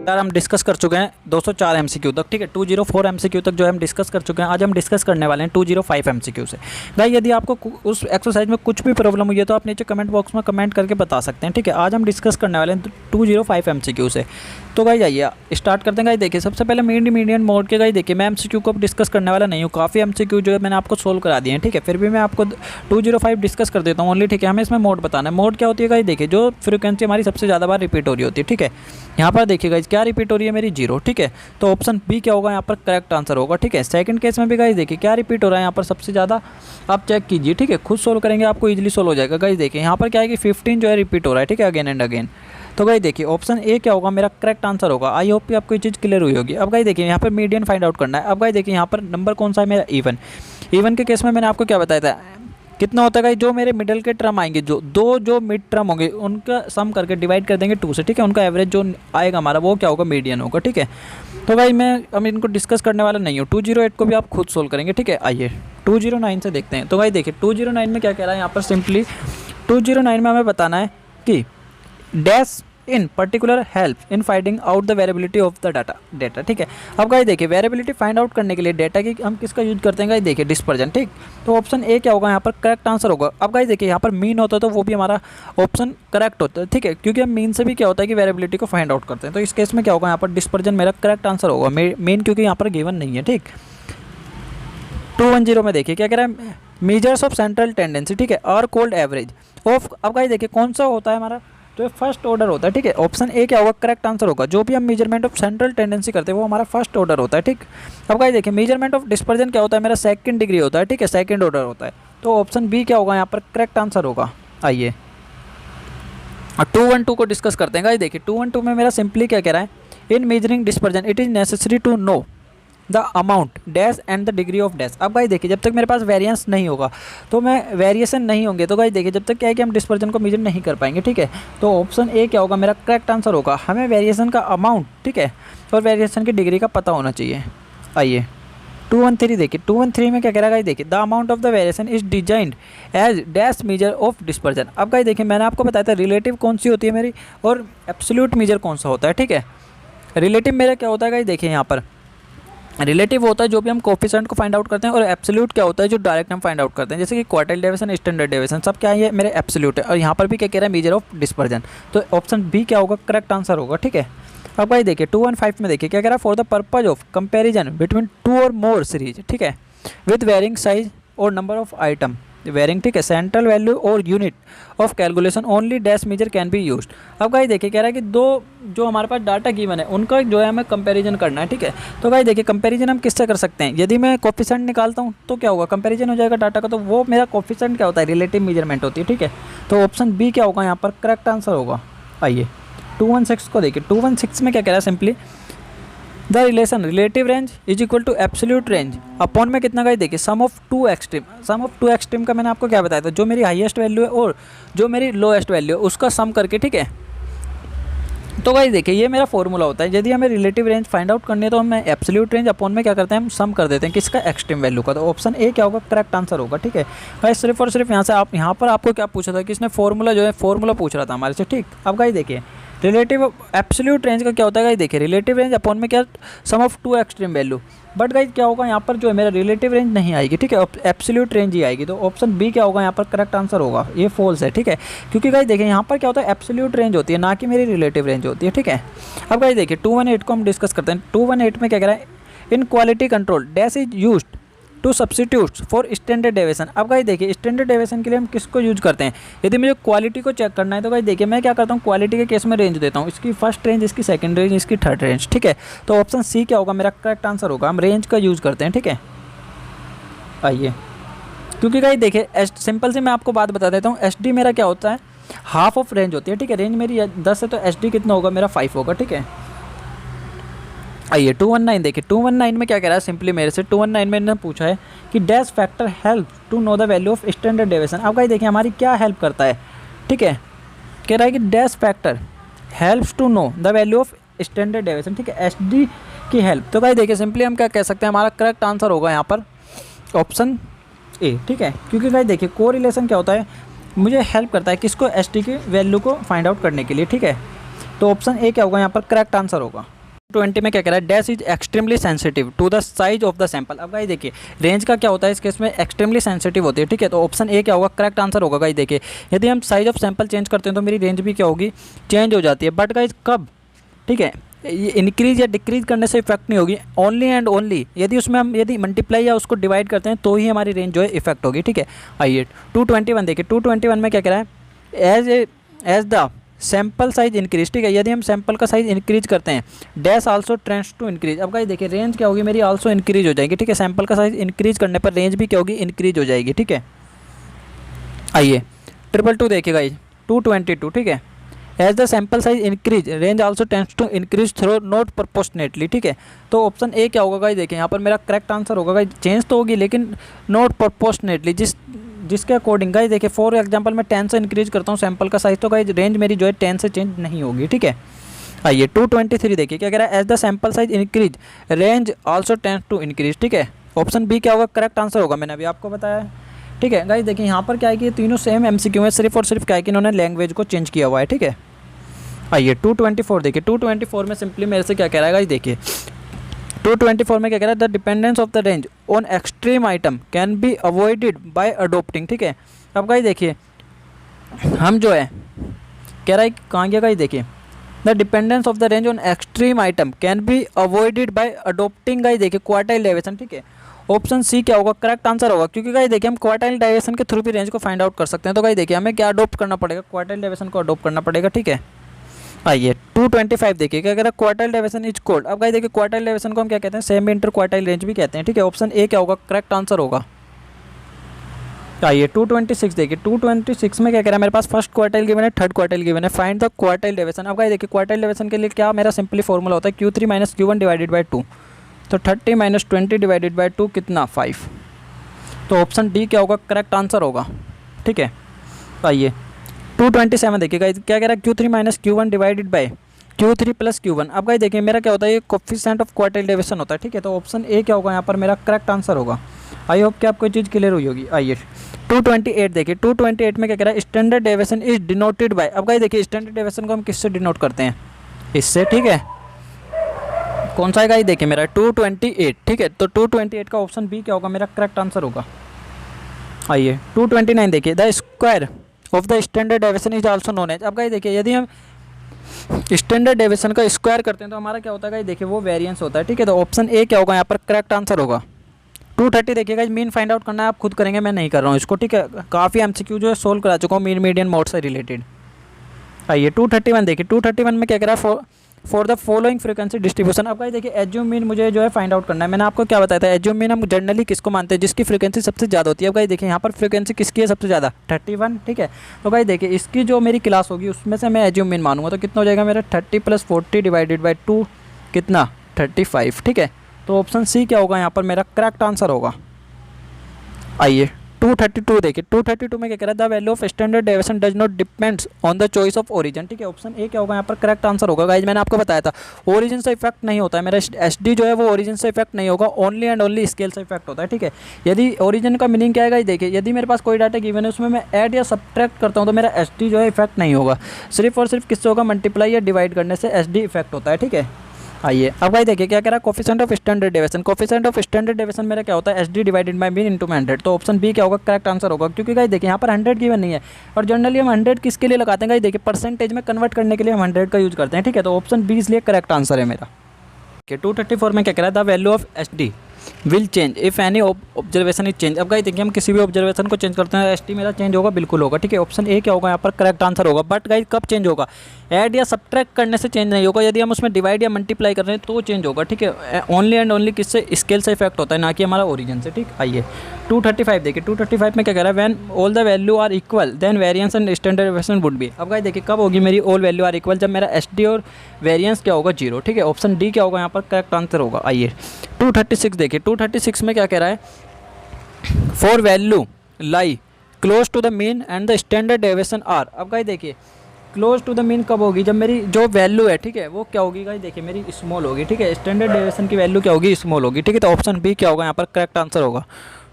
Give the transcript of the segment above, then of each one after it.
यार हम डिस्कस कर चुके हैं 204 एमसीक्यू तक, ठीक है। 204 एमसीक्यू तक जो है हम डिस्कस कर चुके हैं। आज हम डिस्कस करने वाले हैं 205 एमसीक्यू से। भाई यदि आपको उस एक्सरसाइज में कुछ भी प्रॉब्लम हुई है तो आप नीचे कमेंट बॉक्स में कमेंट करके बता सकते हैं, ठीक है। आज हम डिस्कस करने वाले हैं 205 एमसीक्यू से। तो गाइस आइए स्टार्ट करते हैं। गाइस देखिए सबसे पहले मीडियम मोड के गाइस देखिए मैं एमसीक्यू को डिस्कस करने वाला नहीं हूँ, काफ़ी एमसीक्यू जो है मैंने आपको सोल्व करा दिए हैं, ठीक है। फिर भी मैं आपको 205 डिस्कस कर देता हूँ ओनली, ठीक है। हमें इसमें मोड बताना है। मोड क्या होती है गाइस देखिए, जो फ्रीक्वेंसी हमारी सबसे ज़्यादा बार रिपीट हो रही होती है, ठीक है। यहाँ पर देखिए गाइस क्या रिपीट हो रही है मेरी 0, ठीक है। तो ऑप्शन बी क्या होगा यहाँ पर करेक्ट आंसर होगा, ठीक है। सेकंड केस में भी गाइस देखिए क्या रिपीट हो रहा है यहाँ पर सबसे ज़्यादा, आप चेक कीजिए, ठीक है। खुद सोल्व करेंगे आपको इजीली सोल्व हो जाएगा। गाइस देखिए यहाँ पर क्या है कि 15 जो है रिपीट हो रहा है, ठीक है, अगेन एंड अगेन। तो गाइस देखिए ऑप्शन ए क्या होगा मेरा करेक्ट आंसर होगा। आई होप कि आपको ये चीज़ क्लियर हुई होगी। अब गाइस देखिए यहाँ पर मीडियन फाइंड आउट करना है। अब गाइस देखिए यहाँ पर नंबर कौन सा है मेरा, इवन के केस में मैंने आपको क्या बताया था, कितना होता है गाइस, जो मेरे मिडल के टर्म आएंगे, जो मिड टर्म होंगे उनका सम करके डिवाइड कर देंगे 2 से, ठीक है। उनका एवरेज जो आएगा हमारा वो क्या होगा, मीडियन होगा, ठीक है। तो भाई मैं अब इनको डिस्कस करने वाला नहीं हूँ। 208 को भी आप खुद सोल्व करेंगे, ठीक है। आइए 209 से देखते हैं। तो भाई देखिए 209 में क्या कह रहा है यहाँ पर, सिंपली 209 में हमें बताना है कि dash in particular help in finding out the variability of the data, ठीक है। अब गाइस देखिए वेरिएबिलिटी फाइंड आउट करने के लिए डेटा की हम किसका यूज करते हैं गाइस देखिए, डिस्पर्जन, ठीक। तो ऑप्शन ए क्या होगा यहाँ पर करेक्ट आंसर होगा। अब गाइस देखिए यहाँ पर मीन होता है तो वो भी हमारा ऑप्शन करेक्ट होता है, ठीक है, क्योंकि हम मीन से भी क्या होता है कि वेरिएबिलिटी को फाइंड आउट करते हैं। तो इस केस में क्या होगा यहाँ पर डिस्पर्जन मेरा करेक्ट आंसर होगा, मीन क्योंकि यहाँ पर गिवन नहीं है, ठीक। 210 में देखिए क्या कह रहा है, मेजर्स ऑफ सेंट्रल टेंडेंसी, ठीक है, और कोल्ड एवरेज ऑफ। अब गाइस देखिए कौन सा होता है हमारा, तो फर्स्ट ऑर्डर होता है, ठीक है। ऑप्शन ए क्या होगा करेक्ट आंसर होगा। जो भी हम मेजरमेंट ऑफ सेंट्रल टेंडेंसी करते हैं वो हमारा फर्स्ट ऑर्डर होता है, ठीक। अब गाइस देखिए मेजरमेंट ऑफ डिस्पर्जन क्या होता है, मेरा सेकंड डिग्री होता है, ठीक है, सेकंड ऑर्डर होता है। तो ऑप्शन बी क्या होगा यहाँ पर करेक्ट आंसर होगा। आइए 212 को डिस्कस करते हैं। गाइस देखिए 212 में मेरा सिंपली क्या कह रहा है, in measuring dispersion it is necessary to know the amount dash and the degree of dash. अब गाइस देखिए जब तक मेरे पास वेरिएंस नहीं होगा तो मैं वेरिएशन नहीं होंगे, तो गाइस देखिए जब तक क्या है कि हम डिस्पर्जन को मेजर नहीं कर पाएंगे, ठीक है। तो ऑप्शन ए क्या होगा मेरा करेक्ट आंसर होगा। हमें वेरिएशन का अमाउंट, ठीक है, और वेरिएशन की डिग्री का पता होना चाहिए। आइए 213 देखिए, 213 में क्या कह रहा है गाइस देखिए, the amount of the variation is designed as dash measure of dispersion. अब गाइस देखिए मैंने आपको बताया था रिलेटिव कौन सी होती है मेरी और एब्सोल्यूट मेजर कौन सा होता है, ठीक है। रिलेटिव मेरा क्या होता है गाइस देखिए, यहाँ पर रिलेटिव होता है जो भी हम कोफिशिएंट को फाइंड आउट करते हैं, और एब्सोल्यूट क्या होता है जो डायरेक्ट हम फाइंड आउट करते हैं, जैसे कि क्वार्टाइल डेविएशन, स्टैंडर्ड डेविएशन, सब क्या है ये मेरे एब्सोल्यूट है। और यहाँ पर भी क्या कह रहा है मेजर ऑफ डिस्पर्जन, तो ऑप्शन बी क्या होगा करेक्ट आंसर होगा, ठीक है। अब भाई देखिए 215 में देखिए क्या कह रहा है, for the purpose of comparison between 2 और मोर सीरीज, ठीक है, विद वेरिंग साइज और नंबर ऑफ आइटम वेरिंग, ठीक है, सेंट्रल वैल्यू और unit of calculation only dash measure can be used. अब गाइस देखिए कह रहा है कि दो जो हमारे पास डाटा गिवन है उनका जो है हमें कंपैरिजन करना है, ठीक है। तो गाइस देखिए कंपैरिजन हम किससे कर सकते हैं, यदि मैं कोफिशिएंट निकालता हूँ तो क्या होगा, कंपैरिजन हो जाएगा डाटा का, तो वो मेरा कोफिशिएंट क्या होता है, रिलेटिव मेजरमेंट होती है, ठीक है। तो ऑप्शन बी क्या होगा यहाँ पर करेक्ट आंसर होगा। आइए 216 को देखिए, 216 में क्या कह रहा है simply, the relation relative range is equal to absolute range upon में कितना गाइस देखिए sum of 2 extreme. Sum of 2 extreme का मैंने आपको क्या बताया था, जो मेरी हाईएस्ट वैल्यू है और जो मेरी लोएस्ट वैल्यू है उसका सम करके, ठीक है। तो गाइस देखिए ये मेरा फॉर्मूला होता है, यदि हमें रिलेटिव रेंज फाइंड आउट करनी है तो हमें एब्सोल्यूट रेंज अपॉन में क्या करते हैं, हम सम कर देते हैं किसका, एक्सट्रीम वैल्यू का। तो ऑप्शन ए क्या होगा करेक्ट आंसर होगा, ठीक है। गाइस सिर्फ और सिर्फ यहाँ पर आपको क्या पूछा था कि इसने फॉर्मूला जो है फॉर्मूला पूछ रहा था हमारे से, ठीक। अब गाइस देखिए रिलेटिव एब्सोल्यूट रेंज का क्या होता है गाइस देखिए, रिलेटिव रेंज अपॉन में क्या sum of 2 extreme value, but guys क्या होगा यहाँ पर जो है मेरा रिलेटिव रेंज नहीं आएगी, ठीक है, एब्सोल्यूट रेंज ही आएगी। तो ऑप्शन बी क्या होगा यहाँ पर करेक्ट आंसर होगा, ये फॉल्स है, ठीक है, क्योंकि गाइस देखिए यहाँ पर क्या होता है एब्सोल्यूट रेंज होती है ना कि मेरी रिलेटिव रेंज होती है, ठीक है। अब गाइस देखिए 218 को हम डिस्कस करते हैं। 218 में क्या कह रहा है, in quality control dash is used to substitute for standard deviation. अब गाइस देखिए स्टैंडर्ड डेविएशन के लिए हम किसको यूज करते हैं, यदि मुझे क्वालिटी को चेक करना है तो गाइस देखिए मैं क्या करता हूँ, क्वालिटी के केस में रेंज देता हूँ, इसकी फर्स्ट रेंज, इसकी सेकंड रेंज, इसकी थर्ड रेंज, ठीक है। तो ऑप्शन सी क्या होगा मेरा करेक्ट आंसर होगा, हम रेंज का यूज करते हैं, ठीक है। आइए क्योंकि गाइस देखिए सिंपल से मैं आपको बात बता देता हूँ, एच डी मेरा क्या होता है, हाफ ऑफ रेंज होती है, ठीक है। रेंज मेरी 10 है तो एच डी कितना होगा मेरा 5 होगा, ठीक है। आइए 219 देखिए, 219 में क्या कह रहा है सिंपली मेरे से, 219 में इन्होंने पूछा है कि dash factor help to know the value of standard deviation. अब गाइस देखिए हमारी क्या हेल्प करता है, ठीक है, कह रहा है कि dash factor helps to know the value of standard deviation, ठीक है, एच डी की हेल्प। तो गाइस देखिए सिंपली हम क्या कह सकते हैं, हमारा करेक्ट आंसर होगा यहाँ पर ऑप्शन ए, ठीक है, क्योंकि गाइस देखिए कोरिलेशन क्या होता है, मुझे हेल्प करता है किसको, एच डी की वैल्यू को फाइंड आउट करने के लिए, ठीक है। तो ऑप्शन ए क्या होगा यहाँ पर करेक्ट आंसर होगा। 220 में क्या कह रहा है, dash is extremely sensitive to the size of the sample. अब गाइस देखिए रेंज का क्या होता है इस केस में, एक्सट्रीमली सेंसिटिव होती है, ठीक है। तो ऑप्शन ए क्या होगा, करेक्ट आंसर होगा। गाइस देखिए यदि हम साइज ऑफ सैंपल चेंज करते हैं तो मेरी रेंज भी क्या होगी, चेंज हो जाती है। बट गाइस कब, ठीक है, ये इंक्रीज या डिक्रीज करने से इफेक्ट नहीं होगी, ओनली एंड ओनली यदि उसमें हम यदि मल्टीप्लाई या उसको डिवाइड करते हैं तो ही हमारी रेंज जो है इफेक्ट होगी, ठीक है। आइए 221 देखिए, 221 में क्या कह रहा है, as the sample size increase, ठीक है। यदि हम सैंपल का साइज इंक्रीज करते हैं, dash also trends to increase. अब गाइस देखिए रेंज क्या होगी मेरी, आल्सो इंक्रीज हो जाएगी, ठीक है। सैंपल का साइज इंक्रीज करने पर रेंज भी क्या होगी, इंक्रीज हो जाएगी, ठीक है। आइए 222 देखिए गाइस, 222, ठीक है। As the sample size increase range also tends to increase through not proportionately, ठीक है। तो ऑप्शन ए क्या होगा गाइस, देखिए यहाँ पर मेरा करेक्ट आंसर होगा गाइस, चेंज तो होगी लेकिन नॉट प्रोपोर्शनेटली, जिसके अकॉर्डिंग गाइस देखिए फॉर एग्जांपल मैं 10 से इंक्रीज करता हूँ सैंपल का साइज, तो गाइस रेंज मेरी जो है 10 से चेंज नहीं होगी, ठीक है। आइए 223 देखिए क्या कह रहा है, as the sample size increase range also tends to increase, ठीक है। ऑप्शन बी क्या होगा, करेक्ट आंसर होगा, मैंने अभी आपको बताया है, ठीक है। गाइस देखिए यहाँ पर क्या है कि तीनों सेम एमसीक्यू है, सिर्फ और सिर्फ क्या है कि इन्होंने लैंग्वेज को चेंज किया हुआ है, ठीक है। आइए 224 देखिए, 224 में सिंपली मेरे से क्या कह रहा है गाइस, देखिए 224 में क्या कह रहा है, the dependence of the range on extreme item can be avoided by adopting, ठीक है। अब गाइस देखिए हम जो है कह रहा है कहाँ गया गाइस, देखिए the dependence of the range on extreme item can be avoided by adopting, guys देखिए क्वार्टाइल डेविएशन, ठीक है। ऑप्शन सी क्या होगा, करेक्ट आंसर होगा, क्योंकि गाइस देखिए हम क्वार्टाइल डेविएशन के थ्रू भी रेंज को फाइंड आउट कर सकते हैं। तो गाइस देखिए हमें क्या अडोप्ट करना पड़ेगा, क्वार्टाइल डेविएशन को अडोप्ट करना पड़ेगा, ठीक है। आइए 225 देखिए क्या कह रहा है, क्वार्टाइल डेविएशन इज कॉल्ड। अब गाइस देखिए क्वार्टाइल डेविएशन को हम क्या कहते हैं, सेमी इंटर क्वार्टाइल रेंज भी कहते हैं, ठीक है। ऑप्शन ए क्या होगा, करेक्ट आंसर होगा। आइए 226 देखिए, 226 में क्या कह रहा है, मेरे पास फर्स्ट क्वार्टाइल गिवन है, थर्ड क्वार्टाइल गिवन है, फाइंड द क्वार्टाइल डेविएशन। अब गाइस देखिए क्वार्टाइल डेविएशन के लिए क्या मेरा सिंपली फॉर्मूला होता है, Q3 minus Q1 divided by 2, तो 30 माइनस 20 डिवाइडेड बाई 2 कितना, 5। तो ऑप्शन डी क्या होगा, करेक्ट आंसर होगा, ठीक है। आइए 227 देखिएगा क्या कह रहा है, Q3 minus Q1 divided by Q3 plus Q1। अब गाइस देखिए मेरा क्या होता है, ये कोफिशिएंट ऑफ क्वार्टाइल डेविएशन होता है, ठीक है। तो ऑप्शन ए क्या होगा यहाँ पर मेरा करेक्ट आंसर होगा। आई होप कि आपको ये चीज़ क्लियर हुई होगी। आइए 228 देखिए, 228 में क्या कह रहा है, standard deviation is denoted by. अब गाइस देखिए स्टैंडर्ड डेविएशन को हम किससे डिनोट करते हैं, इससे, ठीक है। कौन सा है गाइस, देखिए मेरा 228, ठीक है। तो 228 का ऑप्शन बी क्या होगा, मेरा करेक्ट आंसर होगा। आइए 229 देखिए, the square of the standard deviation is also known as. अब गाइस देखिए यदि हम स्टैंडर्ड डेविएशन का स्क्वायर करते हैं तो हमारा क्या होता है गाइस, देखिए वो वेरिएंस होता है, ठीक है। तो ऑप्शन ए क्या होगा यहाँ पर करेक्ट आंसर होगा। 230 देखिएगा, मीन फाइंड आउट करना है, आप खुद करेंगे, मैं नहीं कर रहा हूँ इसको, ठीक है। काफ़ी एमसीक्यू जो है सोल्व करा चुका हूँ मीन मीडियन मोड से रिलेटेड। आइए 231 देखिए, 231 में क्या कह रहा है, for the following frequency distribution. अब गाइस देखिए एज्यूम मीन मुझे जो है फाइंड आउट करना है। मैंने आपको क्या बताया था, एज्यूम मीन हम जनरली किसको मानते हैं, जिसकी फ्रीक्वेंसी सबसे ज़्यादा होती है। अब गाइस देखिए यहाँ पर फ्रीक्वेंसी किसकी है सबसे ज़्यादा, 31, ठीक है। तो गाइस देखिए इसकी जो मेरी क्लास होगी उसमें से मैं एज्यूम मीन मानूंगा, तो कितना हो जाएगा मेरा 30 प्लस 40 डिवाइडेड बाई 2 कितना, 35, ठीक है। तो ऑप्शन सी क्या होगा यहाँ पर मेरा करेक्ट आंसर होगा। आइए 232 देखिए, 232 में क्या कह रहा है, the value of standard deviation does not depends on the choice of origin, ठीक है। ऑप्शन ए क्या होगा यहाँ पर करेक्ट आंसर होगा। गाइज मैंने आपको बताया था ओरिजिन से इफेक्ट नहीं होता है, मेरा एसडी जो है वो ओरिजिन से इफेक्ट नहीं होगा, ओनली एंड ओनली स्केल से इफेक्ट होता है, ठीक है। यदि ओरिजिन का मीनिंग क्या है गाइज, देखिए यदि मेरे पास कोई डाटा गिवन है उसमें मैं ऐड या सब्ट्रैक्ट करता हूँ तो मेरा एसडी जो है इफेक्ट नहीं होगा, सिर्फ और सिर्फ किससे होगा, मल्टीप्लाई या डिवाइड करने से एसडी इफेक्ट होता है, ठीक है। आइए अब भाई देखिए क्या कह रहा है, coefficient of standard deviation. Coefficient of standard deviation मेरा क्या होता है, SD divided by mean into 100। तो ऑप्शन बी क्या होगा, करेक्ट आंसर होगा, क्योंकि गाइस देखिए यहाँ पर 100 गिवन नहीं है और जनरली हम 100 किसके लिए लगाते हैं गाइस, देखिए परसेंटेज में कन्वर्ट करने के लिए हम 100 का यूज करते हैं, ठीक है। तो ऑप्शन बी इसलिए करेक्ट आंसर है मेरा। 234 में क्या कह रहा है, the value of SD will change if any observation is change. अब गाइस देखिए हम किसी भी ऑब्जर्वेशन को चेंज करते हैं एसटी मेरा चेंज होगा, बिल्कुल होगा, ठीक है। ऑप्शन ए क्या होगा यहाँ पर करेक्ट आंसर होगा। बट गाइस कब चेंज होगा, ऐड या सब्ट्रैक्ट करने से चेंज नहीं होगा, यदि हम उसमें डिवाइड या मल्टीप्लाई कर रहे हैं तो चेंज होगा, ठीक है। ओनली एंड ओनली किससे, स्केल से इफेक्ट होता है, ना कि हमारा ओरिजिन से, ठीक। आइए 235 देखिए, 235 में क्या कह रहा है, when all the value are equal then variance and standard deviation would be. अब गाइस देखिए कब होगी मेरी ऑल वैल्यू आर इक्वल, जब मेरा एसडी और वेरिएंस क्या होगा, 0, ठीक है। ऑप्शन डी क्या होगा यहाँ पर करेक्ट आंसर होगा। आइए 236 देखिए, 236 में क्या कह रहा है, for value lie close to the mean and the standard deviation are. अब गाइस देखिए क्लोज टू द मीन कब होगी, जब मेरी जो वैल्यू है, ठीक है, वो क्या होगी गाइस, देखिए मेरी स्मॉल होगी, ठीक है। स्टैंडर्ड डेविएशन की वैल्यू क्या होगी, स्मॉल होगी, ठीक है। तो ऑप्शन बी क्या होगा यहाँ पर करेक्ट आंसर होगा।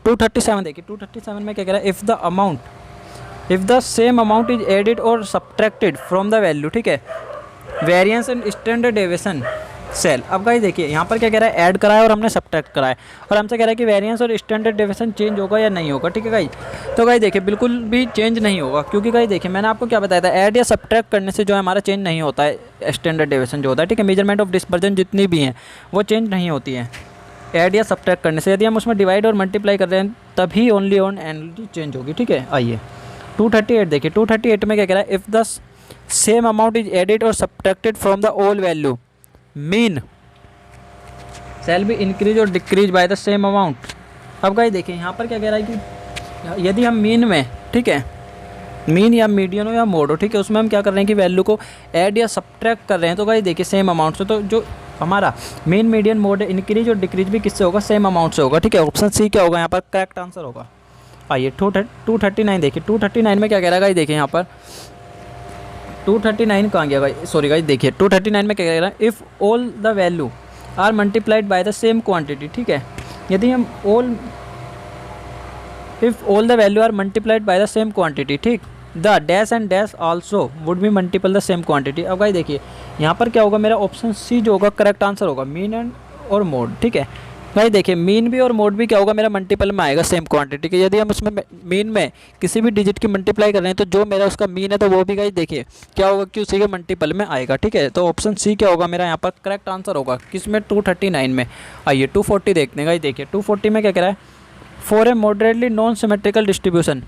237 देखिए, 237 में क्या कह रहा है, if the same amount is added और सब्ट्रैक्टेड फ्रॉम द वैल्यू, ठीक है, variance and standard deviation cell. अब गाइस देखिए यहाँ पर क्या कह रहा है, ऐड करा है और हमने सब्ट्रैक्ट करा है, और हमसे कह रहा है कि वेरिएंस और स्टैंडर्ड डेविएशन चेंज होगा या नहीं होगा। ठीक है गाइस, तो गाइस देखिए बिल्कुल भी चेंज नहीं होगा, क्योंकि गाइस देखिए मैंने आपको क्या बताया था, ऐड या सब्ट्रैक्ट करने से जो है हमारा चेंज नहीं होता है स्टैंडर्ड डेविएशन जो होता है। ठीक है, मेजरमेंट ऑफ डिस्पर्जन जितनी भी हैं वो चेंज नहीं होती हैं ऐड या सब्ट्रैक्ट करने से। यदि हम उसमें डिवाइड और मल्टीप्लाई कर रहे हैं तभी ओनली ऑन एनर्जी चेंज होगी। ठीक है, आइए 238 देखिए, 238 में क्या कह रहा है, if the same amount is added और subtracted from the old value mean shall be increase और decrease by the same amount. अब गाइस देखिए यहाँ पर क्या कह रहा है कि यदि हम मीन में, ठीक है, मीन या मीडियन हो या मोड हो, ठीक है, उसमें हम क्या कर रहे हैं कि वैल्यू को ऐड या सब्ट्रैक्ट कर रहे हैं, तो गाइस देखिए सेम अमाउंट से, तो जो हमारा मीन मीडियन मोड इंक्रीज और डिक्रीज भी किससे होगा, सेम अमाउंट से होगा। ठीक है, ऑप्शन सी क्या होगा यहाँ पर करेक्ट आंसर होगा। आइए 239 देखिए, 239 में क्या कह रहा है गाइस, देखिए यहाँ पर 239 कहाँ गया गाइस, सॉरी गाइस, देखिए 239 में क्या कह रहा है, if all the value are multiplied by the same quantity. ठीक है, यदि हम if all the value are multiplied by the same quantity, ठीक, the dash and dash also would be multiple the same quantity. अब guys देखिए यहाँ पर क्या होगा, मेरा ऑप्शन सी जो होगा करेक्ट आंसर होगा, मीन एंड और मोड। ठीक है गाइस देखिए मीन भी और मोड भी क्या होगा, मेरा मल्टीपल में आएगा सेम क्वांटिटी के। यदि हम उसमें मीन में किसी भी डिजिट की मल्टीप्लाई कर रहे हैं तो जो मेरा उसका मीन है तो वो भी गाइस देखिए क्या होगा कि उसी के मल्टीपल में आएगा। ठीक है, तो ऑप्शन सी क्या होगा मेरा यहाँ पर करेक्ट आंसर होगा, किसमें 239 में। आइए 240 देखते हैं गाइस, देखिए 240 में क्या कह रहा है, for a moderately non symmetrical distribution.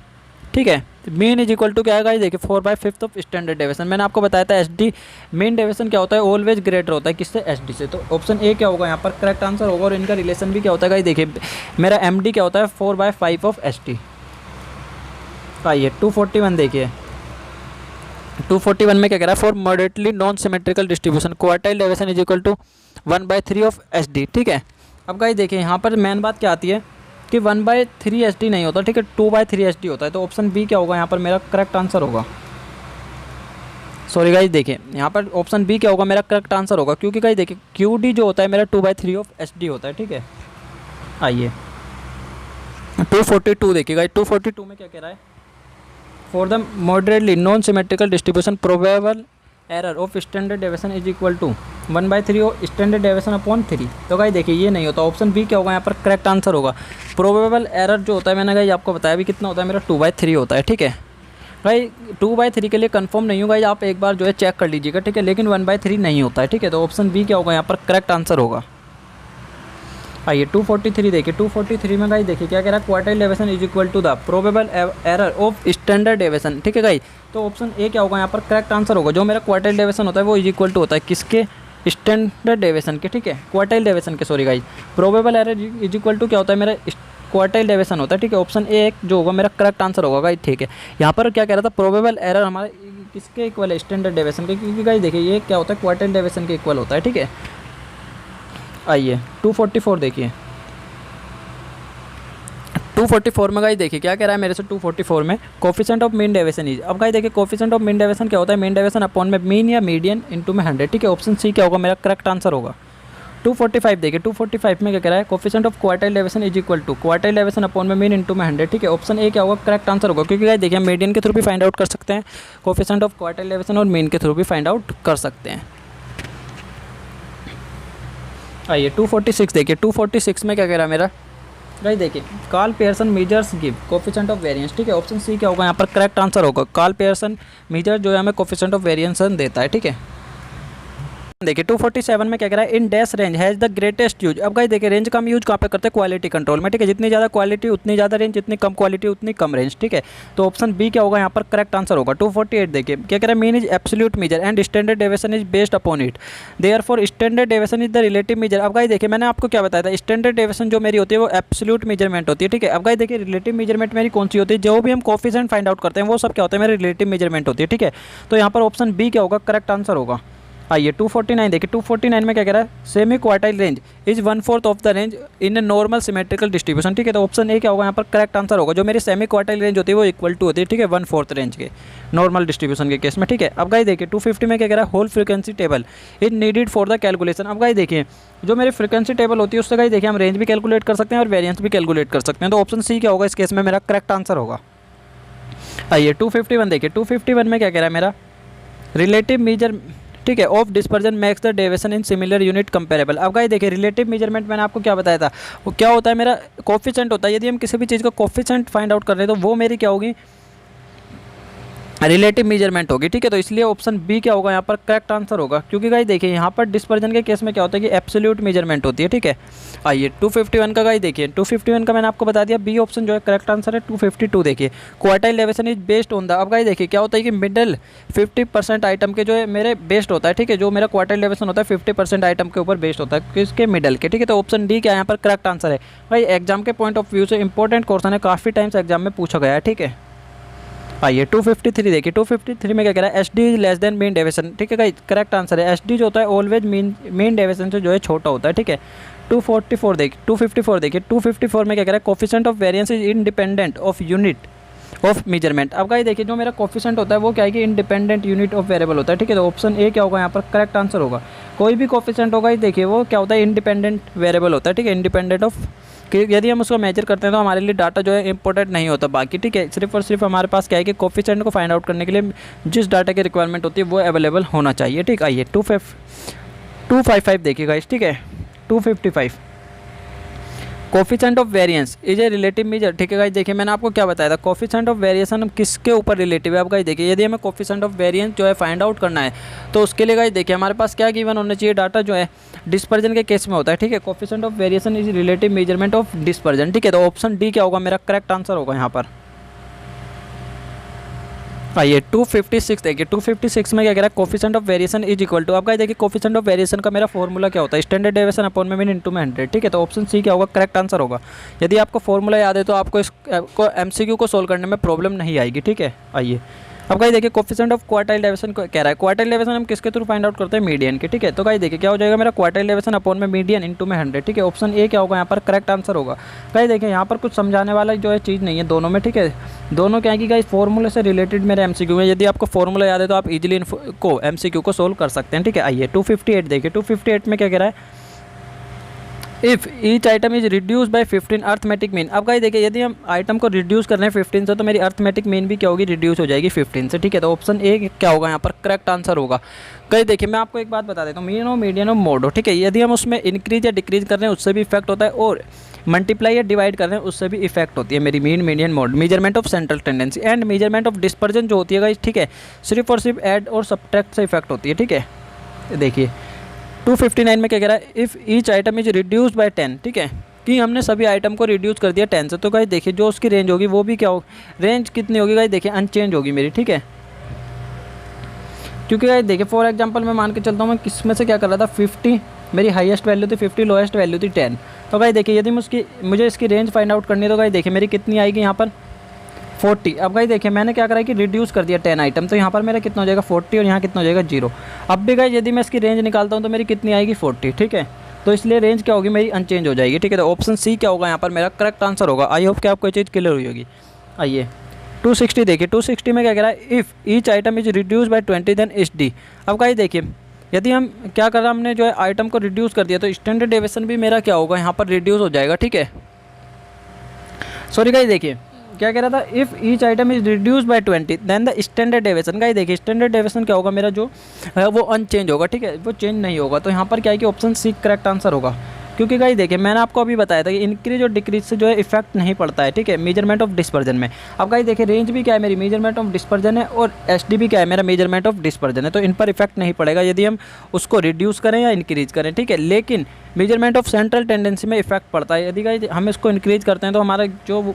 ठीक है, मीन इज इक्वल टू क्या है गाइस, देखिए 4/5 ऑफ स्टैंडर्ड डेविएशन। मैंने आपको बताया था एसडी मीन डेविएशन क्या होता है, ऑलवेज ग्रेटर होता है किससे, एसडी से। तो ऑप्शन ए क्या होगा यहाँ पर करेक्ट आंसर होगा, और इनका रिलेशन भी क्या होता है गाइस, देखिए मेरा एमडी क्या होता है 4/5 ऑफ एसडी। आइए 241 देखिए, 241 में क्या कह रहा है, for moderately non symmetrical distribution quartile deviation is equal to 1/3 of SD. ठीक है, अब गाइस देखिए यहाँ पर मेन बात क्या आती है कि 1/3 एसडी नहीं होता, ठीक है, 2/3 एसडी होता है। तो ऑप्शन बी क्या होगा यहाँ पर मेरा करेक्ट आंसर होगा। सॉरी गाइस देखिए यहाँ पर ऑप्शन बी क्या होगा मेरा करेक्ट आंसर होगा, क्योंकि गाइस देखिए क्यूडी जो होता है मेरा 2/3 ऑफ एसडी होता है। ठीक है, आइए 242 देखिए गाइस, 242 में क्या कह रहा है, for the moderately non symmetrical distribution probable error of standard deviation is equal to 1/3 of standard deviation upon 3। तो गाइस देखिए ये नहीं होता, ऑप्शन बी क्या होगा यहाँ पर करेक्ट आंसर होगा। प्रोबेबल एरर जो होता है मैंने गाइस आपको बताया भी कितना होता है, मेरा 2/3 होता है। ठीक है भाई, 2/3 के लिए कंफर्म नहीं होगा, आप एक बार जो है चेक कर लीजिएगा। ठीक है, लेकिन 1/3 नहीं होता है। ठीक है, तो ऑप्शन बी क्या होगा यहाँ पर करेक्ट आंसर होगा। आइए 243 देखिए, 243 में गाइस देखिए क्या कह रहा है, quartile deviation is equal to the probable error of standard deviation. ठीक है गाइस, तो ऑप्शन ए क्या होगा यहाँ पर करेक्ट आंसर होगा। जो मेरा क्वार्टाइल डेविएशन होता है वो इज इक्वल टू होता है किसके, स्टैंडर्ड डेविएशन के। ठीक है, क्वार्टाइल डेविएशन के, sorry guys, probable error is equal to क्या होता है, मेरा क्वार्टाइल डेविएशन होता है। ठीक है, ऑप्शन ए जो होगा मेरा करेक्ट आंसर होगा गाइस। ठीक है, यहाँ पर क्या कह रहा था, प्रोबेबल एरर हमारे किसके इक्वल है, स्टैंडर्ड डेविएशन के, क्योंकि गाइस देखिए ये क्या होता है, क्वार्टाइल डेविएशन के इक्वल होता है। ठीक है, आइए 244 देखिए, 244 में गाइस देखिए क्या कह रहा है मेरे से, 244 में coefficient of mean deviation is. अब गाइस देखिए कोफिशिएंट ऑफ मीन डेविएशन क्या होता है, मीन डेविएशन अपॉन में मीन या मीडियन इनटू में 100। ठीक है, ऑप्शन सी क्या होगा मेरा करेक्ट आंसर होगा। 245 देखिए, 245 में क्या कह रहा है, coefficient of quartile deviation is equal to quartile deviation upon में मीन इनटू में 100। ठीक है, ऑप्शन ए क्या होगा करेक्ट आंसर होगा, क्योंकि गाइस देखिए हम मीडियन के थ्रू भी फाइंड आउट कर सकते हैं कोफिशिएंट ऑफ क्वार्टाइल डेविएशन, और मीन के थ्रू भी फाइंड आउट कर सकते हैं। आइए 246 देखिए, 246 में क्या कह रहा है मेरा गाइस देखिए, Karl Pearson measures give coefficient of variance. ठीक है, ऑप्शन सी क्या होगा यहाँ पर करेक्ट आंसर होगा। कार्ल पियर्सन मेजर जो है हमें कोफिशिएंट ऑफ वेरिएंस देता है। ठीक है, देखिए 247 में क्या कह रहा है, in dash range has the greatest use. अब गाइस देखिए रेंज का हम यूज कहाँ पे करते हैं, क्वालिटी कंट्रोल में। ठीक है, जितनी ज़्यादा क्वालिटी उतनी ज़्यादा रेंज, जितनी कम क्वालिटी उतनी कम रेंज। ठीक है, तो ऑप्शन बी क्या होगा यहाँ पर करेक्ट आंसर होगा। 248 देखिए क्या कह रहा है, mean is absolute major and standard deviation is based upon it, therefore standard deviation is the relative major. अब गाइस देखिए मैंने आपको क्या बताया था, स्टैंडर्ड डेविएशन जो मेरी होती है वो एब्सोल्यूट मेजरमेंट होती है। ठीक है, अब गाइस देखिए रिलेटिव मेजरमेंट मेरी कौन सी होती है, जो भी हम कोफिशिएंट फाइंड आउट करते हैं वो सब क्या होता है, मेरी रिलेटिव मेजरमेंट होती है। ठीक है, तो यहाँ पर ऑप्शन बी क्या होगा करेक्ट आंसर होगा। आइए 249 देखिए, 249 में क्या कह रहा है, semi quartile range is 1/4 of the range in a normal symmetrical distribution. ठीक है, तो ऑप्शन ए क्या होगा यहाँ पर करेक्ट आंसर होगा। जो मेरी सेमी क्वार्टाइल रेंज होती है वो इक्वल टू होती है, ठीक है, 1/4 रेंज के नॉर्मल डिस्ट्रीब्यूशन के केस में। ठीक है, अब गाइस देखिए 250 में क्या कह रहा है, whole frequency table is needed for the calculation. अब गाइस देखिए जो मेरी फ्रीक्वेंसी टेबल होती है उससे गाइस देखिए हम रेंज भी कैलकुलेट कर सकते हैं और वेरियंस भी कैलकुलेट कर सकते हैं। तो ऑप्शन सी क्या होगा इस केस में मेरा करेक्ट आंसर होगा। आइए 251 देखिए, 251 में क्या कह रहा है मेरा, रिलेटिव ठीक है, of dispersion makes the deviation in similar unit comparable. अब गाइस देखिए रिलेटिव मेजरमेंट मैंने आपको क्या बताया था, वो क्या होता है, मेरा कोफिशिएंट होता है। यदि हम किसी भी चीज़ का कोफिशिएंट फाइंड आउट कर रहे हैं तो वो मेरी क्या होगी, रिलेटिव मेजरमेंट होगी। ठीक है, तो इसलिए ऑप्शन बी क्या होगा यहाँ पर करेक्ट आंसर होगा, क्योंकि गाइस देखिए यहाँ पर डिस्पर्जन के केस में क्या होता है कि एब्सोल्यूट मेजरमेंट होती है। ठीक है, आइए 251 का गाइस देखिए 251 का मैंने आपको बता दिया, बी ऑप्शन जो है करेक्ट आंसर है। 252 देखिए quartile deviation is based on the. अब गाइस देखिए क्या होता है कि मिडल 50% आइटम के जो है मेरे बेस्ड होता है। ठीक है, जो मेरा क्वार्टाइल डेविएशन होता है 50% आइटम के ऊपर बेस्ड होता है, किसके, मिडल के। ठीक है, तो ऑप्शन डी क्या यहाँ पर करेक्ट आंसर है। भाई एग्जाम के पॉइंट ऑफ व्यू से इंपॉर्टेंट क्वेश्चन है, काफ़ी टाइम्स एग्जाम में पूछा गया है। ठीक है, आइए 253 देखिए 253 में क्या कह रहा है, S D is less than mean deviation. ठीक है, करेक्ट आंसर है। एस डी जो होता है ऑलवेज मीन डेविएशन से जो है छोटा होता है। ठीक है, 254 देखिए 254 देखिए 254 में क्या कह रहा है, coefficient of variance is independent of unit of measurement. अब गाइस देखिए जो मेरा कोफिशिएंट होता है वो क्या है कि इंडिपेंडेंट यूनिट ऑफ वेरिएबल होता है। ठीक है, तो ऑप्शन ए क्या होगा यहाँ पर करेक्ट आंसर होगा। कोई भी कोफिशिएंट होगा देखिए वो क्या होता है, इंडिपेंडेंट वेरिएबल होता है। ठीक है, इंडिपेंडेंट ऑफ कि यदि हम उसको मेजर करते हैं तो हमारे लिए डाटा जो है इंपॉर्टेंट नहीं होता बाकी। ठीक है, सिर्फ और सिर्फ हमारे पास क्या है कि कोफिशिएंट को फाइंड आउट करने के लिए जिस डाटा की रिक्वायरमेंट होती है वो अवेलेबल होना चाहिए। ठीक, आइए 255 देखिएगा इस। ठीक है, 255 coefficient of variance is a relative major. ठीक है गाइस देखिए मैंने आपको क्या बताया था, कोफिशिएंट ऑफ वेरिएशन हम किसके ऊपर रिलेटिव है। अब गाइस देखिए यदि हमें कोफिशिएंट ऑफ वेरिएंस जो है फाइंड आउट करना है तो उसके लिए गाइस देखिए हमारे पास क्या गिवन होना चाहिए, डाटा जो है डिस्पर्जन के केस में होता है। ठीक है, coefficient of variation is relative measurement of dispersion. ठीक है, तो ऑप्शन डी क्या होगा, मेरा करेक्ट आंसर होगा यहाँ पर। आइए 256 देखिए 256 में क्या कह रहा है, coefficient of variation is equal to. अब गाइस देखिए कोफिशिएंट ऑफ वेरिएशन का मेरा फॉर्मूला क्या होता है, स्टैंडर्ड डेविएशन अपॉन में मीन इनटू में 100। ठीक है, तो ऑप्शन सी क्या होगा, करेक्ट आंसर होगा। यदि आपको फॉर्मूला याद है तो आपको इसको एमसीक्यू को सोल्व करने में प्रॉब्लम नहीं आएगी। ठीक है, आइए अब गाइस देखिए कोफिशिएंट ऑफ क्वार्टाइल डेविएशन कह रहा है, क्वार्टाइल डेविएशन हम किसके थ्रू फाइंड आउट करते हैं, मीडियन के। ठीक है, तो गाइस देखिए क्या हो जाएगा, मेरा क्वार्टाइल डेविएशन अपॉन में मीडियन इनटू में 100। ठीक है, ऑप्शन ए क्या होगा यहाँ पर करेक्ट आंसर होगा। गाइस देखिए यहाँ पर कुछ समझाने वाला जो है चीज़ नहीं है दोनों में। ठीक है, दोनों क्या है कि गाइस फॉर्मूले से रिलेटेड मेरे एमसीक्यू में, यदि आपको फॉर्मूला याद है तो आप इजीली को एमसीक्यू को सोल्व कर सकते हैं। ठीक है, आइए 258 देखिए 258 में क्या कह रहा है, if each item is reduce bye 15 arithmetic mean. अब गाइस देखिए यदि हम आइटम को रिड्यूस कर रहे हैं 15 से तो मेरी अर्थमेटिक मीन भी क्या होगी, रिड्यूस हो जाएगी 15 से। ठीक है, तो ऑप्शन ए क्या होगा यहाँ पर करेक्ट आंसर होगा। गाइस देखिए मैं आपको एक बात बता देता हूँ, मीन हो मीडियन हो मोड हो, ठीक है, यदि हम उसमें इंक्रीज या डिक्रीज कर रहे हैं उससे भी इफेक्ट होता है, और मल्टीप्लाई या डिवाइड कर रहे हैं उससे भी इफेक्ट होती है मेरी mean median mode. Measurement of central tendency and measurement of dispersion जो होती है गाइस, ठीक है, सिर्फ और सिर्फ ऐड और सब्ट्रैक्ट से इफेक्ट होती है। ठीक है, देखिए 259 में क्या कह रहा है, if each item is reduced by 10। ठीक है, कि हमने सभी आइटम को रिड्यूस कर दिया 10 से, तो गाइस देखिए जो उसकी रेंज होगी वो भी क्या होगी, रेंज कितनी होगी गाइस देखिए अनचेंज होगी मेरी। ठीक है, क्योंकि गाइस देखिए फॉर एग्जांपल मैं मान के चलता हूँ मैं किस में से क्या कर रहा था, 50 मेरी हाईएस्ट वैल्यू थी, 50 लोएस्ट वैल्यू थी 10। तो गाइस देखिए यदि मुझे इसकी रेंज फाइंड आउट करनी है तो गाइस देखिए मेरी कितनी आएगी यहाँ पर 40। अब गाइस देखिए मैंने क्या करा कि रिड्यूस कर दिया 10 आइटम, तो यहाँ पर मेरा कितना हो जाएगा 40 और यहाँ कितना हो जाएगा 0। अब भी गाइस यदि मैं इसकी रेंज निकालता हूँ तो मेरी कितनी आएगी 40। ठीक है, तो इसलिए रेंज क्या होगी मेरी अनचेंज हो जाएगी। ठीक है, तो ऑप्शन सी क्या होगा यहाँ पर मेरा करेक्ट आंसर होगा। आई होप कि आपको ये चीज़ क्लियर हुई होगी। आइए 260 देखिए 260 में क्या कह रहा है, if each item is reduce by 20 then H D. अब गाइस देखिए यदि हम क्या कर रहा हमने जो है आइटम को रिड्यूस कर दिया तो स्टैंडर्ड डेविएशन भी मेरा क्या होगा यहाँ पर रिड्यूस हो जाएगा। ठीक है, सॉरी गाइस देखिए क्या कह रहा था, if each item is reduce by 20 then the standard deviation. Guys देखिए स्टैंडर्ड डेविएशन क्या होगा मेरा जो है वो अनचेंज होगा। ठीक है, वो चेंज नहीं होगा, तो यहाँ पर क्या है कि ऑप्शन सी करेक्ट आंसर होगा। क्योंकि गाइस देखिए मैंने आपको अभी बताया था कि इंक्रीज और डिक्रीज से जो है इफेक्ट नहीं पड़ता है। ठीक है, मेजरमेंट ऑफ डिस्पर्जन में। अब गाइस देखिए रेंज भी क्या है मेरी मेजरमेंट ऑफ डिस्पर्जन है, और एसडी भी क्या है मेरा मेजरमेंट ऑफ डिस्पर्जन है, तो इन पर इफेक्ट नहीं पड़ेगा यदि हम उसको रिड्यूस करें या इंक्रीज करें। ठीक है, लेकिन मेजरमेंट ऑफ सेंट्रल टेंडेंसी में इफेक्ट पड़ता है। यदि गाइस हम इसको इंक्रीज करते हैं तो हमारा जो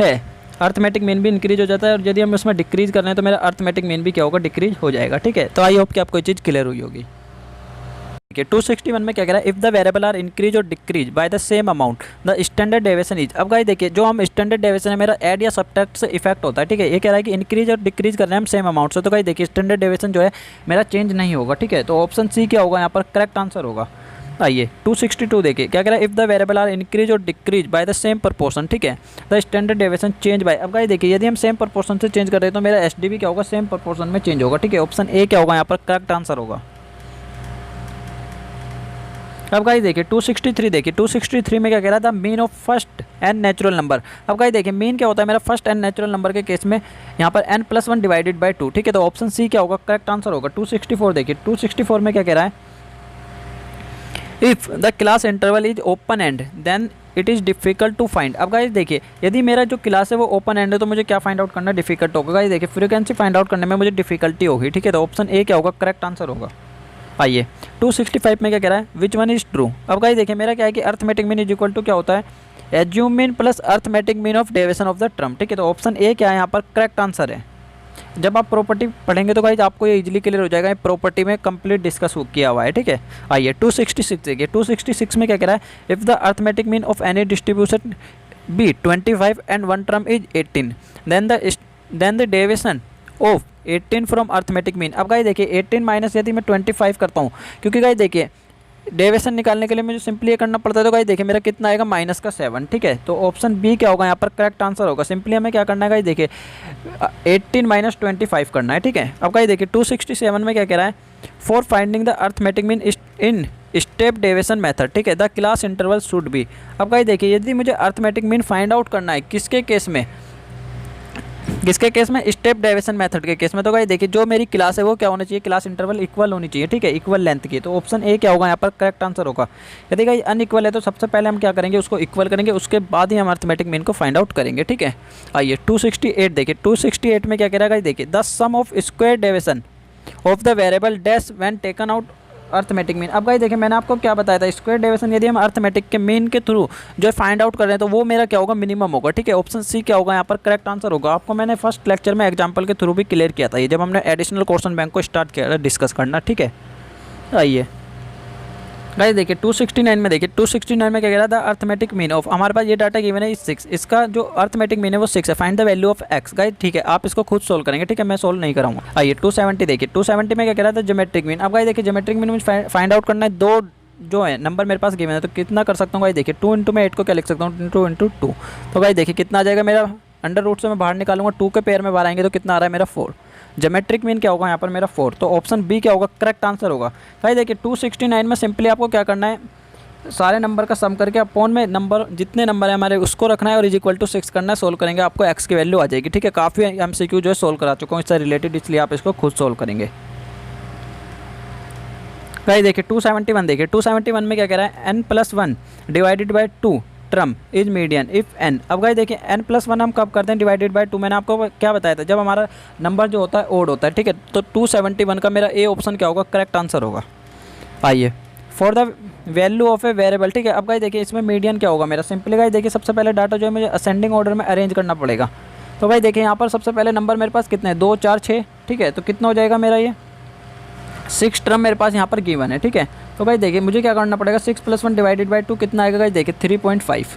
है अर्थमेटिक मीन भी इंक्रीज हो जाता है, और यदि हम उसमें डिक्रीज कर रहे हैं तो मेरा अर्थमेटिक मीन भी क्या होगा, डिक्रीज हो जाएगा। ठीक है, तो आई होप कि आपको ये चीज़ क्लियर हुई होगी। ठीक है, 261 में क्या कह रहा है, if the variable are increase और decrease by the same amount the standard deviation is. अब गाइस देखिए जो हम स्टैंडर्ड डेविएशन है मेरा ऐड या सब्ट्रैक्ट से इफेक्ट होता है। ठीक है, ये कह रहा है कि इंक्रीज और डिक्रीज कर रहे हैं हम सेम अमाउंट से, तो गाइस देखिए स्टैंडर्ड डेविएशन जो है मेरा चेंज नहीं होगा। ठीक है, तो ऑप्शन सी क्या होगा यहाँ पर करेक्ट आंसर होगा। आइए 262 देखिए क्या कह रहा है, if the variable are increase और decrease by the same proportion. ठीक है, the standard deviation change by. अब गाइस देखिए यदि हम सेम प्रपोर्शन से चेंज कर रहे हैं तो मेरा एसडी भी क्या होगा, सेम प्रपोर्शन में चेंज होगा। ठीक है, ऑप्शन ए क्या होगा यहाँ पर करेक्ट आंसर होगा। अब गाइस देखिए 263 देखिए 263 में क्या कह रहा था, mean of first N natural number. अब गाइस देखिए मीन क्या होता है मेरा फर्स्ट एन नेचुरल नंबर के केस में यहाँ पर n+1 डिवाइडेड बाय 2, ठीक है। तो ऑप्शन सी क्या होगा, करेक्ट आंसर होगा 264। देखिए 264 में क्या कह रहा है, if the class interval is open end then it is difficult to find. अब गाइस देखिए यदि मेरा जो क्लास है वो ओपन एंड है तो मुझे क्या फाइंड आउट करना डिफिकल्ट होगा। गाइस देखिए फ्रीक्वेंसी फाइंड आउट करने में मुझे डिफिकल्टी होगी, ठीक है। तो ऑप्शन ए क्या होगा, करेक्ट आंसर होगा। आइए 265 में क्या कह रहा है, विच वन इज ट्रू। अब गाइस देखिए मेरा क्या है कि arithmetic mean is equal to क्या होता है, assume mean plus arithmetic mean of deviation of the term, ठीक है। तो ऑप्शन ए क्या है यहाँ पर करेक्ट आंसर है। जब आप प्रॉपर्टी पढ़ेंगे तो गाइस आपको ये इजीली क्लियर हो जाएगा, प्रॉपर्टी में कंप्लीट डिस्कस किया हुआ है, ठीक है। आइए 266 देखिए 266 में क्या कह रहा है, if the arithmetic mean of any distribution be 25 and one term is 18 then the deviation of 18 from arithmetic mean. अब गाइस देखिए 18 माइनस यदि मैं 25 करता हूँ, क्योंकि गाइस देखिए डेविएशन निकालने के लिए मुझे सिंपली ये करना पड़ता है। तो गाइस देखिए मेरा कितना आएगा, -7, ठीक है। तो ऑप्शन बी क्या होगा यहाँ पर करेक्ट आंसर होगा। सिंपली हमें क्या करना है गाइस देखिए 18 माइनस 25 करना है, ठीक है। अब गाइस देखिए 267 में क्या कह रहा है, for finding the arithmetic mean in step deviation method, ठीक है, the class interval should be. अब गाइस देखिए यदि मुझे अर्थमेटिक मीन फाइंड आउट करना है किसके केस में, किसके केस में, स्टेप डेविएशन मेथड के केस में। तो गाइस देखिए जो मेरी क्लास है वो क्या होनी चाहिए, क्लास इंटरवल इक्वल होनी चाहिए, ठीक है, इक्वल लेंथ की। तो ऑप्शन ए क्या होगा यहाँ पर करेक्ट आंसर होगा। यदि गाइस अनइक्वल है तो सबसे पहले हम क्या करेंगे, उसको इक्वल करेंगे, उसके बाद ही हम अर्थमेटिक मीन को फाइंड आउट करेंगे, ठीक है। आइए 268 देखिए 268 में क्या कह रहा है गाइस देखिए, the sum of square deviation of the variable dash when taken out arithmetic mean. अब गाइस देखिए मैंने आपको क्या बताया था, स्क्वायर डेविएशन यदि हम अर्थमेटिक के मीन के थ्रू जो फाइंड आउट कर रहे हैं तो वो मेरा क्या होगा, मिनिमम होगा, ठीक है। ऑप्शन सी क्या होगा यहाँ पर करेक्ट आंसर होगा। आपको मैंने फर्स्ट लेक्चर में एग्जांपल के थ्रू भी क्लियर किया था, ये जब हमने एडिशनल क्वेश्चन बैंक को स्टार्ट किया था डिस्कस करना, ठीक है। आइए गाइस देखिए 269 में देखिए 269 में क्या कह रहा था, अर्थमेटिक मीन ऑफ, हमारे पास ये डाटा गिवन है 6, इसका जो अर्थमेटिक मीन है वो 6 है, find the value of x। Guys ठीक है आप इसको खुद सोल्व करेंगे, ठीक है, मैं सोल्व नहीं कराऊंगा। आइए 270 देखिए 270 में क्या कह रहा था, ज्योमेट्रिक मीन। अब गाइस देखिए ज्योमेट्रिक मीन मुझे फाइंड आउट करना है, दो जो है नंबर मेरे पास गिवन है, तो कितना कर सकता हूँ गाइस देखिए 2 इंटू में 8 को क्या लिख सकता हूँ, 2 इंटू 2। तो गाइस देखिए कितना आ जाएगा मेरा, अंडर रूट से मैं बाहर निकालूंगा, 2 के पेयर में बाहर आएंगे तो कितना आ रहा है मेरा 4। ज्योमेट्रिक मीन क्या होगा यहाँ पर मेरा 4। तो ऑप्शन बी क्या होगा, करेक्ट आंसर होगा। गाइस देखिए 269 में सिंपली आपको क्या करना है, सारे नंबर का सम करके अपॉन में नंबर जितने नंबर है हमारे उसको रखना है और इज इक्वल टू 6 करना है, सोल्व करेंगे आपको x की वैल्यू आ जाएगी, ठीक है। काफ़ी MCQ जो है सोल्व करा चुका हूँ इससे रिलेटेड, इसलिए आप इसको खुद सोल्व करेंगे। गाइस देखिए 271 देखिए 271 में क्या कह रहा है, n+1 divided by 2 term is median if n। अब गाइस देखिए n+1 हम कब करते हैं, डिवाइडेड बाई 2। मैंने आपको क्या बताया था, जब हमारा नंबर जो होता है ओड होता है, ठीक है। तो 271 का मेरा ए ऑप्शन क्या होगा, करेक्ट आंसर होगा। आइए for the value of a variable, ठीक है। अब गाइस देखिए इसमें मीडियन क्या होगा मेरा, सिंपली गाइस देखिए सबसे पहले डाटा जो है मुझे असेंडिंग ऑर्डर में अरेंज करना पड़ेगा। तो भाई देखिए यहाँ पर सबसे पहले नंबर मेरे पास कितने हैं, 2 4 6, ठीक है। तो कितना हो जाएगा मेरा, ये 6 टर्म मेरे पास यहाँ पर गिवन है, ठीक है। तो भाई देखिए मुझे क्या करना पड़ेगा, 6+1 डिवाइडेड बाई 2 कितना आएगा गाइस देखिए 3.5,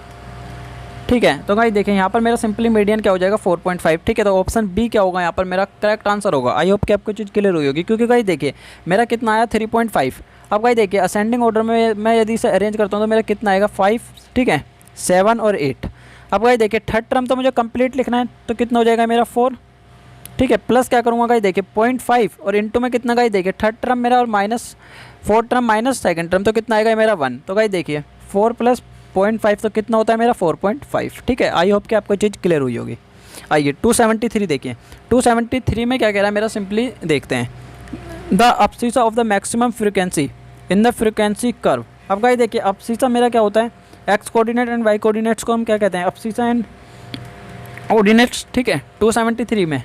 ठीक है। तो गाइस देखिए यहाँ पर मेरा सिंपली मीडियन क्या हो जाएगा 4.5, ठीक है। तो ऑप्शन बी क्या होगा यहाँ पर मेरा करेक्ट आंसर होगा। आई होप कि आपको चीज़ क्लियर हुई होगी, क्योंकि गाइस देखिए मेरा कितना आया 3.5। अब गाइस देखिए असेंडिंग ऑर्डर में मैं यदि इसे अरेंज करता हूँ तो मेरा कितना आएगा 5, ठीक है, 7 और 8। अब गाइस देखिए थर्ड टर्म तो मुझे कंप्लीट लिखना है, तो कितना हो जाएगा मेरा 4, ठीक है। प्लस क्या करूँगा गाइस देखिए 0.5 और इंटू में कितना गाइस देखिए थर्ड टर्म मेरा और -4 टर्म माइनस सेकंड टर्म, तो कितना आएगा मेरा 1। तो गाइस देखिए 4 + 0.5 तो कितना होता है मेरा 4.5, ठीक है। आई होप कि आपको चीज़ क्लियर हुई होगी। आइए 273 देखिए 273 में क्या कह रहा है मेरा, सिंपली देखते हैं, the abscissa of the maximum frequency in the frequency curve. अब गाइस देखिए अब्सिसा मेरा क्या होता है, x coordinate and y coordinates को हम क्या कहते हैं, अब्सिसा एंड ऑर्डिनेट्स, ठीक है। 273 में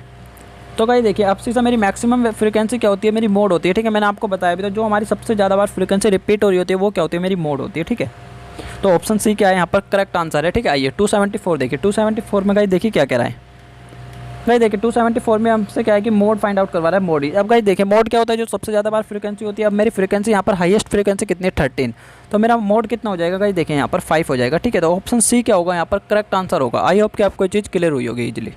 तो गाइस देखिए अब्सिसा मेरी मैक्सिमम फ्रिक्वेंसी क्या होती है, मेरी मोड होती है, ठीक है। मैंने आपको बताया भी था, जो हमारी सबसे ज़्यादा बार फ्रिक्वेंसी रिपीट हो रही होती है वो क्या होती है, मेरी मोड होती है, ठीक है। तो ऑप्शन सी क्या है यहाँ पर करेक्ट आंसर है, ठीक है। आइए 274 देखिए 274 में गाइस देखिए क्या कह रहा है, गाइस देखिए 274 में हमसे क्या है कि मोड फाइंड आउट करवा रहा है, मोड ही। अब गाइस देखिए मोड क्या होता है, जो सबसे ज़्यादा बार फ्रीक्वेंसी होती है। अब मेरी फ्रीक्वेंसी यहाँ पर हाईएस्ट फ्रीक्वेंसी कितनी है 13, तो मेरा मोड कितना हो जाएगा गाइस देखिए यहाँ पर 5 हो जाएगा, ठीक है। तो ऑप्शन सी क्या होगा यहाँ पर करेक्ट आंसर होगा। आई होप कि आपको ये चीज़ क्लियर हुई होगी इजीली।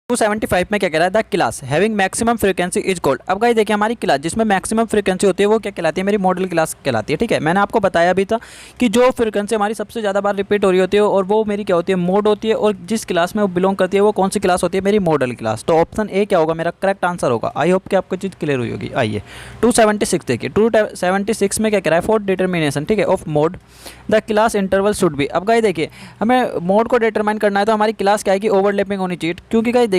275 में क्या कह रहा है, the class having maximum frequency is called. अब गाइस देखिए हमारी क्लास जिसमें मैक्सिमम फ्रीक्वेंसी होती है वो क्या कहलाती है, मेरी मॉडल क्लास कहलाती है। ठीक है, मैंने आपको बताया भी था कि जो फ्रीक्वेंसी हमारी सबसे ज़्यादा बार रिपीट हो रही होती है और वो मेरी क्या होती है, मोड होती है, और जिस क्लास में वो बिलोंग करती है वो कौन सी क्लास होती है, मेरी मॉडल क्लास। तो ऑप्शन ए क्या होगा, मेरा करेक्ट आंसर होगा। आई होप कि आपको चीज़ क्लियर हुई होगी। आइए 276 देखिए, 276 में क्या कह रहा है, फॉर डिटर्मिनेशन, ठीक है, of mode the class interval should be. अब गाइस देखिए हमें मोड को डिटरमाइन करना है तो हमारी क्लास क्या है कि ओवरलैपिंग होनी चाहिए, क्योंकि गाइस देखिए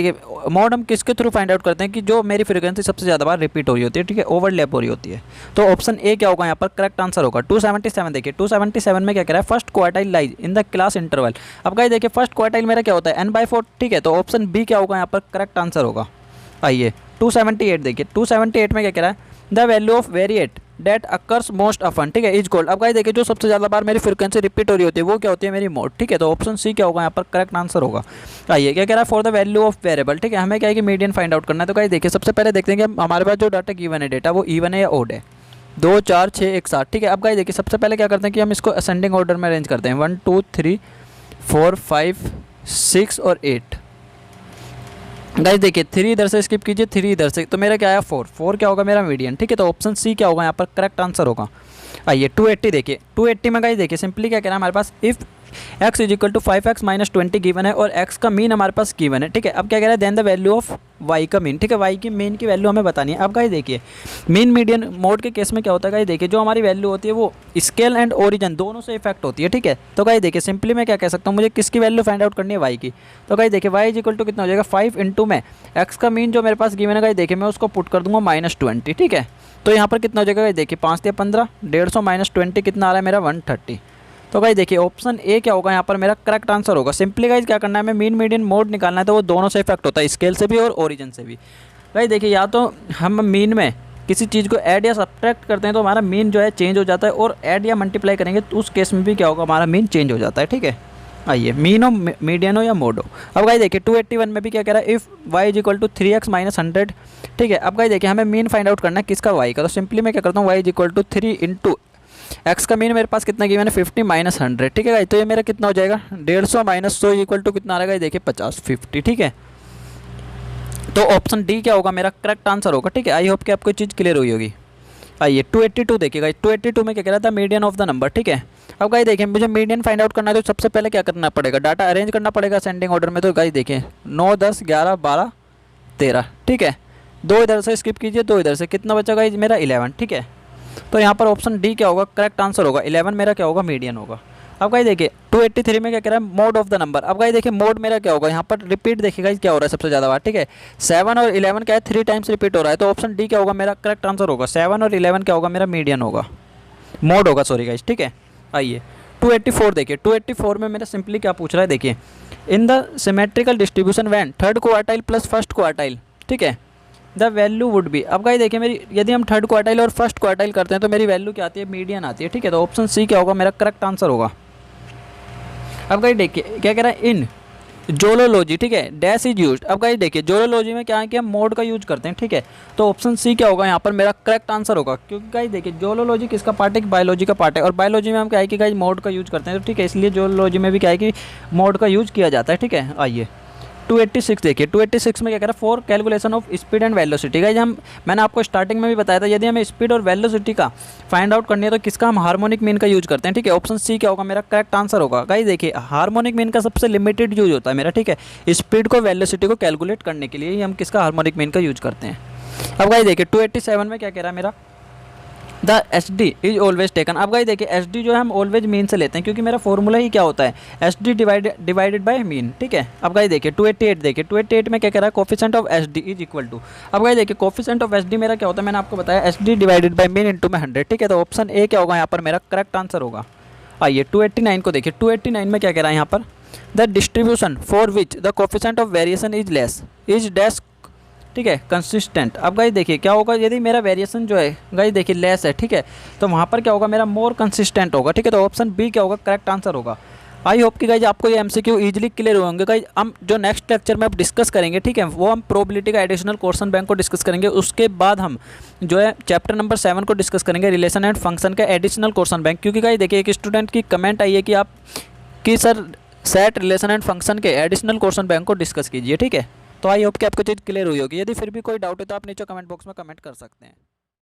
मोड हम किसके थ्रू फाइंड आउट करते हैं कि जो मेरी फ्रीक्वेंसी सबसे ज़्यादा बार रिपीट हो रही होती है, ठीक है, ओवरलैप हो रही होती है। तो ऑप्शन ए क्या होगा यहाँ पर, करेक्ट आंसर होगा। 277 देखिए, 277 में क्या कह रहा है, first quartile lies in the class interval. अब गाइस देखिए फर्स्ट क्वार्टाइल मेरा क्या होता है, n/4, ठीक है, तो ऑप्शन बी क्या होगा यहाँ पर, करेक्ट आंसर होगा। आइए 278 देखिए, 278 में क्या कह रहा है, the value of variate date occurs most often, ठीक है, इज कॉल्ड। अब गाइस देखिए जो सबसे ज़्यादा बार मेरी फ्रीक्वेंसी रिपीट हो रही होती है वो क्या होती है, मेरी मोड, ठीक है, तो ऑप्शन सी क्या होगा यहाँ पर, करेक्ट आंसर होगा। आइए क्या कह रहा है, for the value of variable, ठीक है, हमें क्या है कि मीडियन फाइंड आउट करना है। तो गाइस देखिए सबसे पहले देखते हैं कि हमारे पास जो डाटा गिवन है डेटा वो इवन है या ओड है, 2 4 6 1 7, ठीक है। अब गाइस देखिए सबसे पहले क्या करते हैं कि हम इसको असेंडिंग ऑर्डर में अरेंज करते हैं, 1 2 3 4 5 6 और 8। गाइस देखिए 3 इधर से स्किप कीजिए, 3 इधर से, तो मेरा क्या आया 4, 4 क्या होगा मेरा मीडियन, ठीक है, तो ऑप्शन सी क्या होगा यहाँ पर, करेक्ट आंसर होगा। आइए 280 देखिए, 280 में गाइस देखिए सिंपली क्या कह रहा है हमारे पास, if x is equal to 5x minus 20 given है और x का मीन हमारे पास गिवन है, ठीक है। अब क्या कह रहा है, then the value of y का मीन, ठीक है, y की मीन की वैल्यू हमें बतानी है। अब गाइस देखिए मीन मीडियन मोड के केस में क्या होता है, गाइस देखिए जो हमारी वैल्यू होती है वो स्केल एंड ओरिजिन दोनों से इफेक्ट होती है, ठीक है। तो गाइस देखिए सिंपली मैं क्या कह सकता हूँ, मुझे किसकी वैल्यू फाइंड आउट करनी है, y की। तो गाइस देखिए y इज इक्वल टू कितना हो जाएगा, 5 इंटू में x का मीन जो मेरे पास गिवन है, गाइस देखिए मैं उसको पुट कर दूंगा -20, ठीक है। तो यहाँ पर कितना हो जाएगा, देखिए 5 या 15, 150 माइनस 20 कितना आ रहा है मेरा 130। तो गाइस देखिए ऑप्शन ए क्या होगा यहाँ पर, मेरा करेक्ट आंसर होगा। सिंपली गाइस क्या करना है, हमें मीन मीडियन मोड निकालना है, तो वो दोनों से इफेक्ट होता है, स्केल से भी और ओरिजिन से भी। गाइस देखिए या तो हम मीन में किसी चीज़ को ऐड या सब्ट्रैक्ट करते हैं तो हमारा मीन जो है चेंज हो जाता है, और ऐड या मल्टीप्लाई करेंगे तो उस केस में भी क्या होगा, हमारा मीन चेंज हो जाता है, ठीक है। आइए मीन हो मीडियन हो या मोड हो। अब गाइस देखिए 281 में भी क्या कह रहा है, if y is equal to 3x minus 100, ठीक है। अब गाइस देखिए हमें मीन फाइंड आउट करना है किसका, y का। तो सिंपली मैं क्या करता हूँ, y is equal to 3 into x का मीन मेरे पास कितना गिवन है, 50 माइनस 100, ठीक है गाइस। तो ये मेरा कितना हो जाएगा, 150 माइनस 100 इक्वल टू कितना आ रहा है, देखिए 50 50, ठीक है। तो ऑप्शन डी क्या होगा, मेरा करेक्ट आंसर होगा, ठीक है। आई होप कि आपको चीज़ क्लियर हुई होगी। आइए 282 देखिए गाइस, 282 में क्या कह रहा था, मीडियन ऑफ द नंबर, ठीक है। अब गाइस देखिए मुझे मीडियन फाइंड आउट करना है तो सबसे पहले क्या करना पड़ेगा, डाटा अरेंज करना पड़ेगा असेंडिंग ऑर्डर में। तो गाइस देखिए 9 10 11 12 13, ठीक है, 2 इधर से स्किप कीजिए, 2 इधर से, कितना बचा गाइस मेरा 11, ठीक है। तो यहाँ पर ऑप्शन डी क्या होगा, करेक्ट आंसर होगा, 11 मेरा क्या होगा, मीडियन होगा। अब गाइस देखिए 283 में क्या कह रहा है, मोड ऑफ द नंबर। अब गाइस देखिए मोड मेरा क्या होगा, यहाँ पर रिपीट देखिएगा क्या हो रहा है सबसे ज़्यादा बार, ठीक है। 7 और 11 क्या है, 3 टाइम्स रिपीट हो रहा है, तो ऑप्शन डी क्या होगा, मेरा करेक्ट आंसर होगा। 7 और 11 क्या होगा, मेरा मीडियन होगा, मोड होगा, सॉरी गाइस, ठीक है। आइए 284 देखिए, 284 में मेरा सिंपली क्या पूछ रहा है, देखिए in the symmetrical distribution when third quartile plus first quartile, ठीक है, द वैल्यू वुड बी। अब गाइस देखिए मेरी यदि हम थर्ड क्वार्टाइल और फर्स्ट क्वार्टाइल करते हैं तो मेरी वैल्यू क्या आती है, मीडियन आती है, ठीक है। तो ऑप्शन सी क्या होगा, मेरा करेक्ट आंसर होगा। अब गाइस देखिए क्या कह रहा है, इन जोलोलॉजी, ठीक है, डैश इज यूज्ड। अब गाइस देखिए जोलोलॉजी में क्या है कि हम मोड का यूज करते हैं, ठीक है। तो ऑप्शन सी क्या होगा यहाँ पर, मेरा करेक्ट आंसर होगा, क्योंकि गाइस देखिए जोलोलॉजी किसका पार्ट है, बायोलॉजी का पार्ट है, और बायोलॉजी में हम क्या है कि गाइस मोड का यूज करते हैं, तो ठीक है, इसलिए जोलोलॉजी में भी क्या है कि मोड का यूज किया जाता है, ठीक है। आइए 286 देखिए, 286 में क्या कह रहा है, for calculation of speed and velocity. Guys मैंने आपको स्टार्टिंग में भी बताया था, यदि हमें स्पीड और वेलोसिटी का फाइंड आउट करनी है तो किसका हम हार्मोनिक मीन का यूज करते हैं, ठीक है। ऑप्शन सी क्या होगा, मेरा करेक्ट आंसर होगा। गाइस देखिए हार्मोनिक मीन का सबसे लिमिटेड यूज होता है मेरा, ठीक है, स्पीड को वेलोसिटी को कैलकुलेट करने के लिए ही हम किसका हार्मोनिक मीन का यूज करते हैं। अब गाइस देखिए 287 में क्या कह रहा है मेरा, the S D is always taken. अब गाइस देखिए एस डी जो है हम ऑलवेज मीन से लेते हैं, क्योंकि मेरा फॉर्मूला ही क्या होता है, S D divided by mean, ठीक है। अब गाइस देखिए 288 देखिए, 288 में क्या कह रहा है, coefficient of S D is equal to. अब गाइस देखिए कोफिशिएंट ऑफ एस डी मेरा क्या होता है, मैंने आपको बताया S D divided by mean into में 100, ठीक है। तो ऑप्शन ए क्या होगा यहाँ पर, मेरा करेक्ट आंसर होगा। आइए 289 को देखिए, 289 में क्या कह रहा है यहाँ पर, the distribution for which the coefficient of variation is less is dash, ठीक है, कंसिस्टेंट। अब गाइस देखिए क्या होगा, यदि मेरा वेरिएशन जो है गाइस देखिए लेस है, ठीक है, तो वहाँ पर क्या होगा, मेरा मोर कंसिस्टेंट होगा, ठीक है। तो ऑप्शन बी क्या होगा, करेक्ट आंसर होगा। आई होप कि गाइस आपको ये एमसीक्यू इजीली क्लियर होंगे। गाइस हम जो नेक्स्ट लेक्चर में अब डिस्कस करेंगे, ठीक है, वो हम प्रोबेबिलिटी का एडिशनल क्वेश्चन बैंक को डिस्कस करेंगे। उसके बाद हम जो है चैप्टर नंबर 7 को डिस्कस करेंगे, रिलेशन एंड फंक्शन का एडिशनल क्वेश्चन बैंक। क्योंकि गाइस देखिए एक स्टूडेंट की कमेंट आई है कि आप कि sir set, relation and function के एडिशनल क्वेश्चन बैंक को डिस्कस कीजिए, ठीक है। तो आई होप कि आपको चीज़ क्लियर हुई होगी। यदि फिर भी कोई डाउट है तो आप नीचे कमेंट बॉक्स में कमेंट कर सकते हैं।